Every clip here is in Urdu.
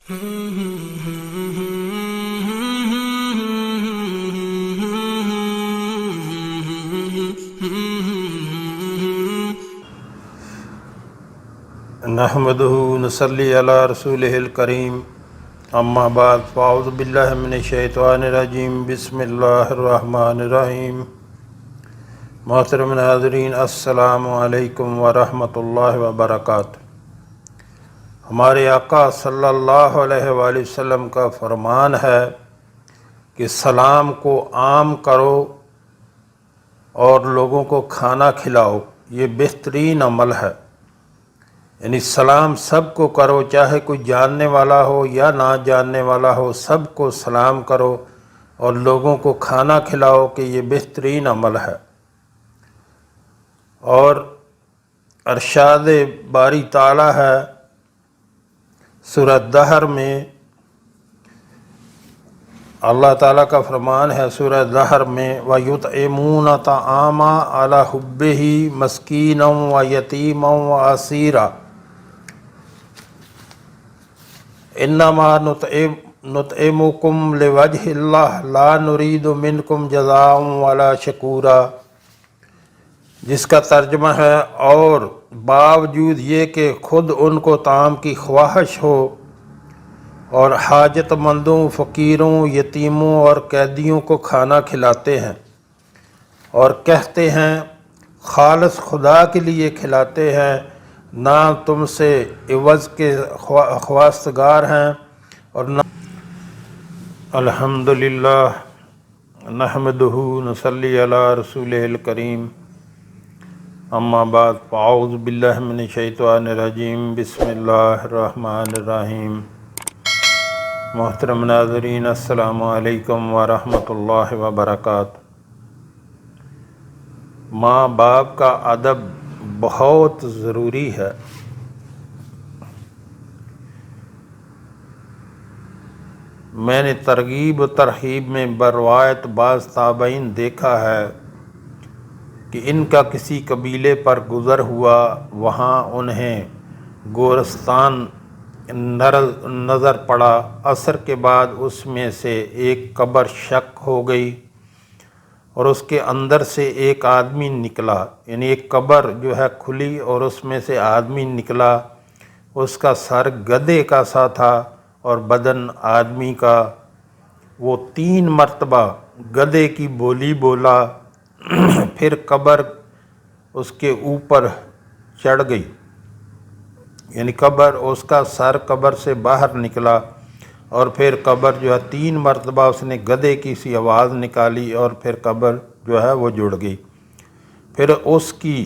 نحمده نصلی علی رسولہ الکریم اما بعد فاعوذ باللہ من الشیطان الرجیم بسم اللہ الرحمن الرحیم۔ محترم ناظرین، السلام علیکم ورحمۃ اللہ وبرکاتہ۔ ہمارے آقا صلی اللہ علیہ وآلہ وسلم کا فرمان ہے کہ سلام کو عام کرو اور لوگوں کو کھانا کھلاؤ، یہ بہترین عمل ہے۔ یعنی سلام سب کو کرو، چاہے کوئی جاننے والا ہو یا نہ جاننے والا ہو، سب کو سلام کرو اور لوگوں کو کھانا کھلاؤ، کہ یہ بہترین عمل ہے۔ اور ارشاد باری تعالی ہے سورہ دہر میں، اللہ تعالیٰ کا فرمان ہے سورہ دہر میں، وَيُطْعِمُونَ الطَّعَامَ عَلَىٰ حُبِّهِ مِسْكِينًا وَيَتِيمًا وَأَسِيرًا انما نطعمکم لوجہ اللہ لا نرید منکم جزاء ولا شکورا، جس کا ترجمہ ہے، اور باوجود یہ کہ خود ان کو طعام کی خواہش ہو اور حاجت مندوں، فقیروں، یتیموں اور قیدیوں کو کھانا کھلاتے ہیں، اور کہتے ہیں خالص خدا کے لیے کھلاتے ہیں، نہ تم سے عوض کے خواستگار ہیں، اور نہ الحمدللہ نحمدہ نصلی علی رسولہ الکریم اما بعد فاعوذ باللہ من الشیطان الرجیم بسم اللہ الرحمن الرحیم۔ محترم ناظرین، السلام علیکم ورحمۃ اللہ وبرکاتہ۔ ماں باپ کا ادب بہت ضروری ہے۔ میں نے ترغیب و ترہیب میں بروایت بعض تابعین دیکھا ہے کہ ان کا کسی قبیلے پر گزر ہوا، وہاں انہیں گورستان نظر پڑا، عصر کے بعد اس میں سے ایک قبر شق ہو گئی اور اس کے اندر سے ایک آدمی نکلا، یعنی ایک قبر جو ہے کھلی اور اس میں سے آدمی نکلا، اس کا سر گدھے کا سا تھا اور بدن آدمی کا۔ وہ 3 مرتبہ گدھے کی بولی بولا، پھر قبر اس کے اوپر چڑھ گئی، یعنی قبر، اس کا سر قبر سے باہر نکلا، اور پھر قبر جو ہے 3 مرتبہ اس نے گدھے کی سی آواز نکالی اور پھر قبر جو ہے وہ جڑ گئی۔ پھر اس کی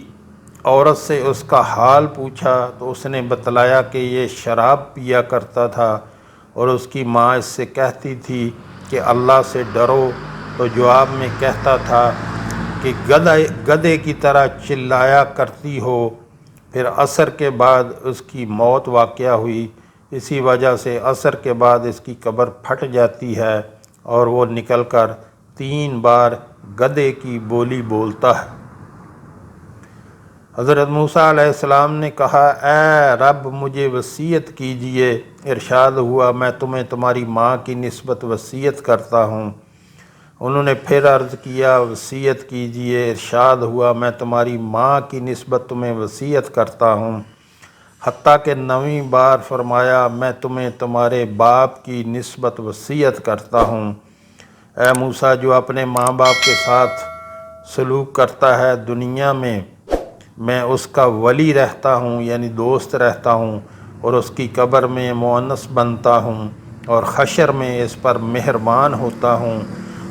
عورت سے اس کا حال پوچھا تو اس نے بتلایا کہ یہ شراب پیا کرتا تھا، اور اس کی ماں اس سے کہتی تھی کہ اللہ سے ڈرو، تو جواب میں کہتا تھا کہ گدھے کی طرح چلایا کرتی ہو۔ پھر عصر کے بعد اس کی موت واقع ہوئی۔ اسی وجہ سے عصر کے بعد اس کی قبر پھٹ جاتی ہے اور وہ نکل کر 3 بار گدھے کی بولی بولتا ہے۔ حضرت موسیٰ علیہ السلام نے کہا، اے رب مجھے وصیت کیجئے۔ ارشاد ہوا، میں تمہیں تمہاری ماں کی نسبت وصیت کرتا ہوں۔ انہوں نے پھر عرض کیا، وصیت کیجئے۔ ارشاد ہوا، میں تمہاری ماں کی نسبت تمہیں وصیت کرتا ہوں۔ حتیٰ کہ 9ویں بار فرمایا، میں تمہیں تمہارے باپ کی نسبت وصیت کرتا ہوں۔ اے موسیٰ، جو اپنے ماں باپ کے ساتھ سلوک کرتا ہے دنیا میں اس کا ولی رہتا ہوں، یعنی دوست رہتا ہوں، اور اس کی قبر میں مؤنث بنتا ہوں، اور حشر میں اس پر مہربان ہوتا ہوں،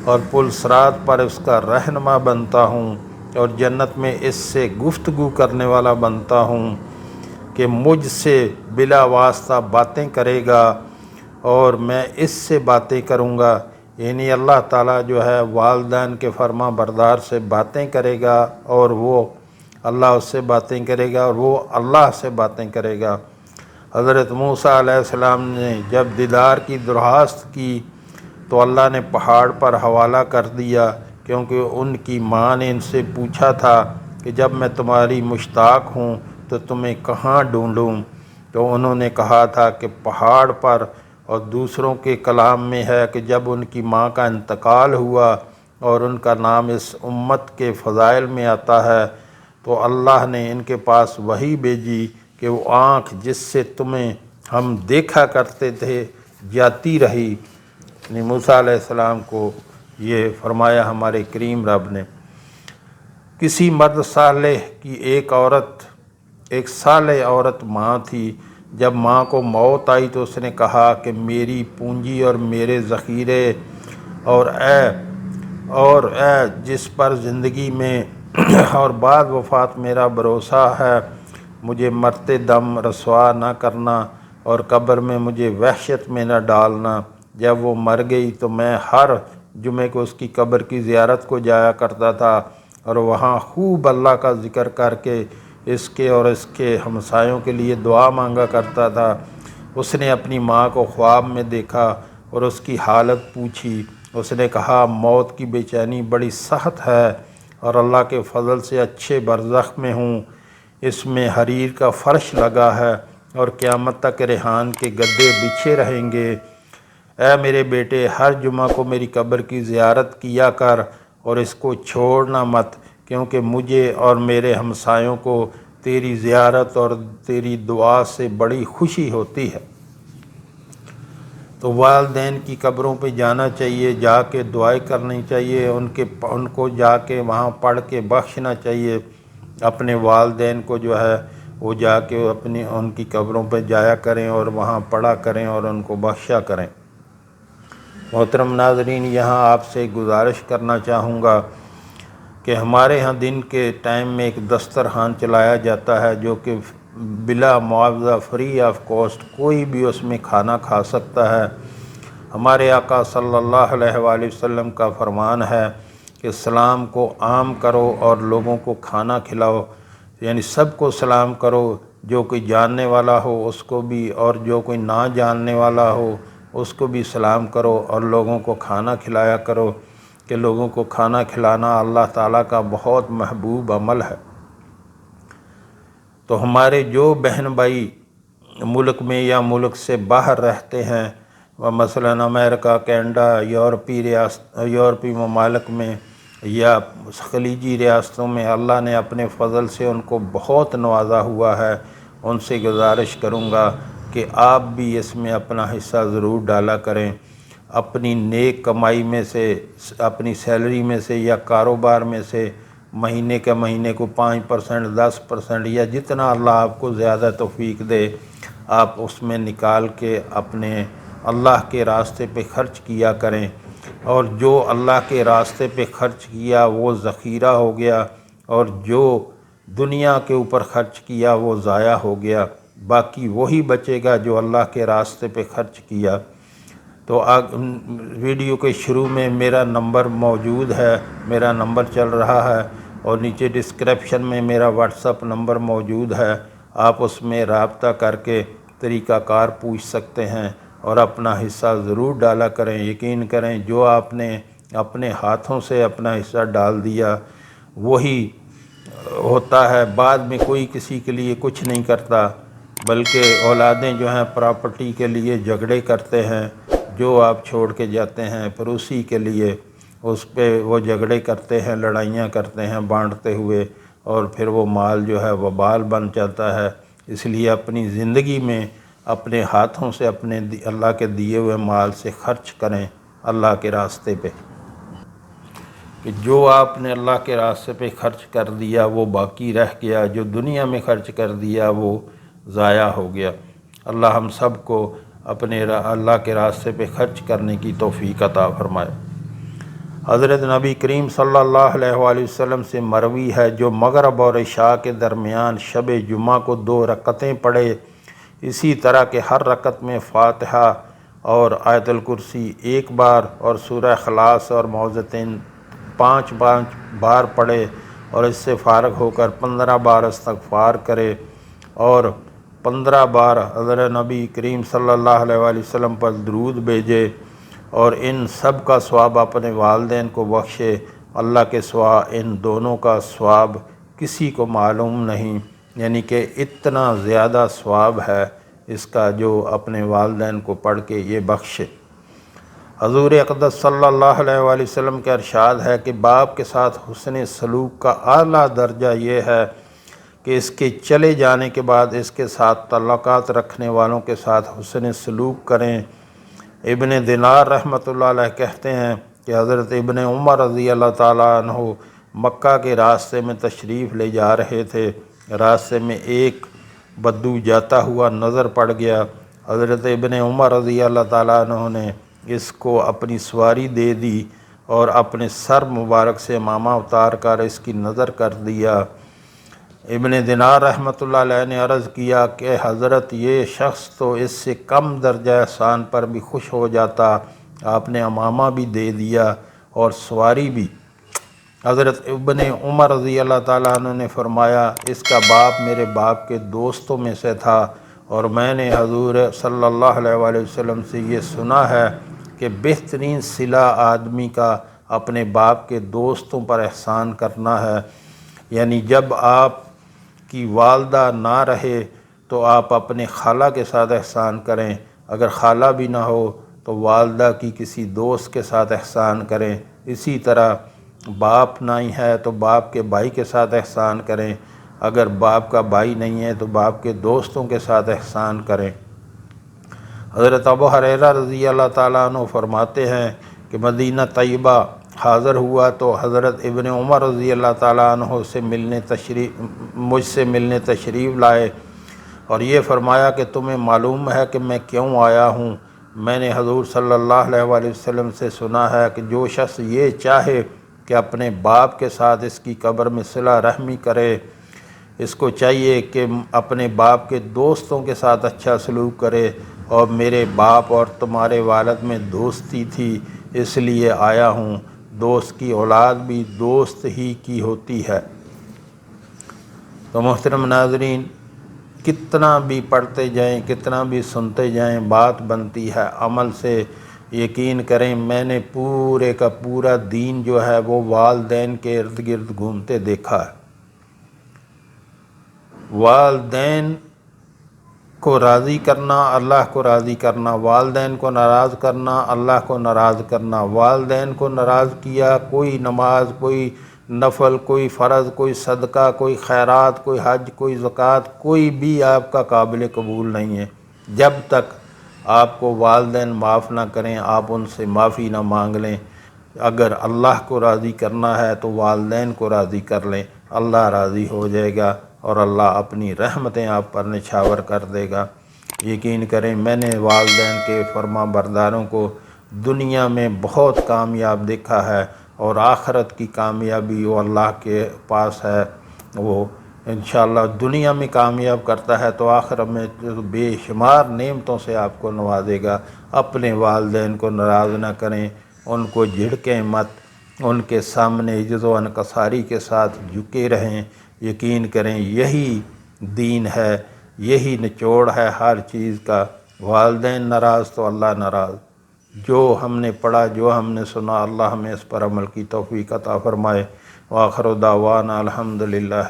اور پل صراط پر اس کا رہنما بنتا ہوں، اور جنت میں اس سے گفتگو کرنے والا بنتا ہوں کہ مجھ سے بلا واسطہ باتیں کرے گا اور میں اس سے باتیں کروں گا۔ یعنی اللہ تعالیٰ جو ہے والدین کے فرما بردار سے باتیں کرے گا، اور وہ اللہ اس سے باتیں کرے گا، اور وہ اللہ سے باتیں کرے گا۔ حضرت موسیٰ علیہ السلام نے جب دیدار کی درخواست کی تو اللہ نے پہاڑ پر حوالہ کر دیا، کیونکہ ان کی ماں نے ان سے پوچھا تھا کہ جب میں تمہاری مشتاق ہوں تو تمہیں کہاں ڈھونڈوں؟ تو انہوں نے کہا تھا کہ پہاڑ پر، اور دوسروں کے کلام میں ہے کہ جب ان کی ماں کا انتقال ہوا اور ان کا نام اس امت کے فضائل میں آتا ہے تو اللہ نے ان کے پاس وحی بھیجی کہ وہ آنکھ جس سے تمہیں ہم دیکھا کرتے تھے جاتی رہی۔ یعنی موسیٰ علیہ السلام کو یہ فرمایا ہمارے کریم رب نے۔ کسی مرد صالح کی ایک صالح عورت ماں تھی۔ جب ماں کو موت آئی تو اس نے کہا کہ میری پونجی اور میرے ذخیرے اور اے جس پر زندگی میں اور بعد وفات میرا بھروسہ ہے، مجھے مرتے دم رسوا نہ کرنا اور قبر میں مجھے وحشت میں نہ ڈالنا۔ جب وہ مر گئی تو میں ہر جمعے کو اس کی قبر کی زیارت کو جایا کرتا تھا اور وہاں خوب اللہ کا ذکر کر کے اس کے اور اس کے ہمسایوں کے لیے دعا مانگا کرتا تھا۔ اس نے اپنی ماں کو خواب میں دیکھا اور اس کی حالت پوچھی۔ اس نے کہا موت کی بے چینی بڑی سخت ہے اور اللہ کے فضل سے اچھے برزخ میں ہوں، اس میں حریر کا فرش لگا ہے اور قیامت تک ریحان کے گدے بچھے رہیں گے۔ اے میرے بیٹے، ہر جمعہ کو میری قبر کی زیارت کیا کر اور اس کو چھوڑنا مت، کیونکہ مجھے اور میرے ہمسایوں کو تیری زیارت اور تیری دعا سے بڑی خوشی ہوتی ہے۔ تو والدین کی قبروں پہ جانا چاہیے، جا کے دعائیں کرنی چاہیے، ان کو جا کے وہاں پڑھ کے بخشنا چاہیے۔ اپنے والدین کو جو ہے وہ جا کے ان کی قبروں پہ جایا کریں اور وہاں پڑھا کریں اور ان کو بخشا کریں۔ محترم ناظرین، یہاں آپ سے گزارش کرنا چاہوں گا کہ ہمارے ہاں دن کے ٹائم میں ایک دسترخوان چلایا جاتا ہے جو کہ بلا معاوضہ فری آف کاسٹ کوئی بھی اس میں کھانا کھا سکتا ہے۔ ہمارے آقا صلی اللہ علیہ وآلہ وسلم کا فرمان ہے کہ سلام کو عام کرو اور لوگوں کو کھانا کھلاؤ، یعنی سب کو سلام کرو، جو کوئی جاننے والا ہو اس کو بھی اور جو کوئی نہ جاننے والا ہو اس کو بھی سلام کرو اور لوگوں کو کھانا کھلایا کرو، کہ لوگوں کو کھانا کھلانا اللہ تعالیٰ کا بہت محبوب عمل ہے۔ تو ہمارے جو بہن بھائی ملک میں یا ملک سے باہر رہتے ہیں، مثلاً امریکہ، کینیڈا، یورپی ممالک میں یا خلیجی ریاستوں میں اللہ نے اپنے فضل سے ان کو بہت نوازا ہوا ہے، ان سے گزارش کروں گا کہ آپ بھی اس میں اپنا حصہ ضرور ڈالا کریں۔ اپنی نیک کمائی میں سے، اپنی سیلری میں سے یا کاروبار میں سے مہینے کے مہینے کو 5%، 10% یا جتنا اللہ آپ کو زیادہ توفیق دے، آپ اس میں نکال کے اپنے اللہ کے راستے پہ خرچ کیا کریں۔ اور جو اللہ کے راستے پہ خرچ کیا وہ ذخیرہ ہو گیا، اور جو دنیا کے اوپر خرچ کیا وہ ضائع ہو گیا، باقی وہی بچے گا جو اللہ کے راستے پہ خرچ کیا۔ تو ویڈیو کے شروع میں میرا نمبر موجود ہے، میرا نمبر چل رہا ہے، اور نیچے ڈسکرپشن میں میرا واٹس اپ نمبر موجود ہے، آپ اس میں رابطہ کر کے طریقہ کار پوچھ سکتے ہیں اور اپنا حصہ ضرور ڈالا کریں۔ یقین کریں جو آپ نے اپنے ہاتھوں سے اپنا حصہ ڈال دیا وہی ہوتا ہے، بعد میں کوئی کسی کے لیے کچھ نہیں کرتا، بلکہ اولادیں جو ہیں پراپرٹی کے لیے جھگڑے کرتے ہیں، جو آپ چھوڑ کے جاتے ہیں پھر اسی کے لیے اس پہ وہ جھگڑے کرتے ہیں، لڑائیاں کرتے ہیں بانٹتے ہوئے، اور پھر وہ مال جو ہے وبال بن جاتا ہے۔ اس لیے اپنی زندگی میں اپنے ہاتھوں سے اپنے اللہ کے دیے ہوئے مال سے خرچ کریں اللہ کے راستے پہ، کہ جو آپ نے اللہ کے راستے پہ خرچ کر دیا وہ باقی رہ گیا، جو دنیا میں خرچ کر دیا وہ ضائع ہو گیا۔ اللہ ہم سب کو اپنے اللہ کے راستے پہ خرچ کرنے کی توفیق عطا فرمائے۔ حضرت نبی کریم صلی اللہ علیہ وآلہ وسلم سے مروی ہے، جو مغرب اور عشاء کے درمیان شب جمعہ کو 2 رکعتیں پڑھے، اسی طرح کہ ہر رکعت میں فاتحہ اور آیت الکرسی 1 بار اور سورہ اخلاص اور معوذتین 5 بار پڑھے، اور اس سے فارغ ہو کر 15 بار استغفار کرے اور 15 بار حضرت نبی کریم صلی اللہ علیہ وآلہ وسلم پر درود بھیجے، اور ان سب کا ثواب اپنے والدین کو بخشے۔ اللہ کے سوا ان دونوں کا ثواب کسی کو معلوم نہیں، یعنی کہ اتنا زیادہ ثواب ہے اس کا جو اپنے والدین کو پڑھ کے یہ بخشے۔ حضور اقدس صلی اللہ علیہ وآلہ وسلم کا ارشاد ہے کہ باپ کے ساتھ حسن سلوک کا اعلیٰ درجہ یہ ہے کہ اس کے چلے جانے کے بعد اس کے ساتھ تعلقات رکھنے والوں کے ساتھ حسن سلوک کریں۔ ابن دینار رحمۃ اللہ علیہ کہتے ہیں کہ حضرت ابن عمر رضی اللہ تعالیٰ عنہ مکہ کے راستے میں تشریف لے جا رہے تھے۔ راستے میں ایک بدو جاتا ہوا نظر پڑ گیا۔ حضرت ابن عمر رضی اللہ تعالیٰ عنہ نے اس کو اپنی سواری دے دی اور اپنے سر مبارک سے عمامہ اتار کر اس کی نظر کر دیا۔ ابن دینار رحمۃ اللہ علیہ نے عرض کیا کہ حضرت یہ شخص تو اس سے کم درجہ احسان پر بھی خوش ہو جاتا، آپ نے عمامہ بھی دے دیا اور سواری بھی۔ حضرت ابن عمر رضی اللہ تعالیٰ عنہ نے فرمایا اس کا باپ میرے باپ کے دوستوں میں سے تھا، اور میں نے حضور صلی اللہ علیہ وآلہ وسلم سے یہ سنا ہے کہ بہترین صلہ آدمی کا اپنے باپ کے دوستوں پر احسان کرنا ہے، یعنی جب آپ کی والدہ نہ رہے تو آپ اپنے خالہ کے ساتھ احسان کریں، اگر خالہ بھی نہ ہو تو والدہ کی کسی دوست کے ساتھ احسان کریں۔ اسی طرح باپ نہیں ہے تو باپ کے بھائی کے ساتھ احسان کریں، اگر باپ کا بھائی نہیں ہے تو باپ کے دوستوں کے ساتھ احسان کریں۔ حضرت ابو ہریرہ رضی اللہ تعالیٰ عنہ فرماتے ہیں کہ مدینہ طیبہ حاضر ہوا تو حضرت ابن عمر رضی اللہ تعالیٰ عنہ سے مجھ سے ملنے تشریف لائے اور یہ فرمایا کہ تمہیں معلوم ہے کہ میں کیوں آیا ہوں؟ میں نے حضور صلی اللہ علیہ وآلہ وسلم سے سنا ہے کہ جو شخص یہ چاہے کہ اپنے باپ کے ساتھ اس کی قبر میں صلہ رحمی کرے، اس کو چاہیے کہ اپنے باپ کے دوستوں کے ساتھ اچھا سلوک کرے، اور میرے باپ اور تمہارے والد میں دوستی تھی اس لیے آیا ہوں۔ دوست کی اولاد بھی دوست ہی کی ہوتی ہے۔ تو محترم ناظرین، کتنا بھی پڑھتے جائیں، کتنا بھی سنتے جائیں، بات بنتی ہے عمل سے۔ یقین کریں میں نے پورے کا پورا دین جو ہے وہ والدین کے ارد گرد گھومتے دیکھا ہے۔ والدین کو راضی کرنا، اللہ کو راضی کرنا، والدین کو ناراض کرنا، اللہ کو ناراض کرنا۔ والدین کو ناراض کیا، کوئی نماز، کوئی نفل، کوئی فرض، کوئی صدقہ، کوئی خیرات، کوئی حج، کوئی زکوٰۃ، کوئی بھی آپ کا قابل قبول نہیں ہے۔ جب تک آپ کو والدین معاف نہ کریں، آپ ان سے معافی نہ مانگ لیں۔ اگر اللہ کو راضی کرنا ہے تو والدین کو راضی کر لیں، اللہ راضی ہو جائے گا اور اللہ اپنی رحمتیں آپ پر نچھاور کر دے گا۔ یقین کریں میں نے والدین کے فرما برداروں کو دنیا میں بہت کامیاب دیکھا ہے، اور آخرت کی کامیابی وہ اللہ کے پاس ہے۔ وہ انشاءاللہ دنیا میں کامیاب کرتا ہے تو آخرت میں بے شمار نعمتوں سے آپ کو نوازے گا۔ اپنے والدین کو ناراض نہ کریں، ان کو جھڑکیں مت، ان کے سامنے عجز و انکساری کے ساتھ جھکے رہیں۔ یقین کریں یہی دین ہے، یہی نچوڑ ہے ہر چیز کا۔ والدین ناراض تو اللہ ناراض۔ جو ہم نے پڑھا، جو ہم نے سنا، اللہ ہمیں اس پر عمل کی توفیق عطا فرمائے۔ وآخر دعوانا الحمدللہ۔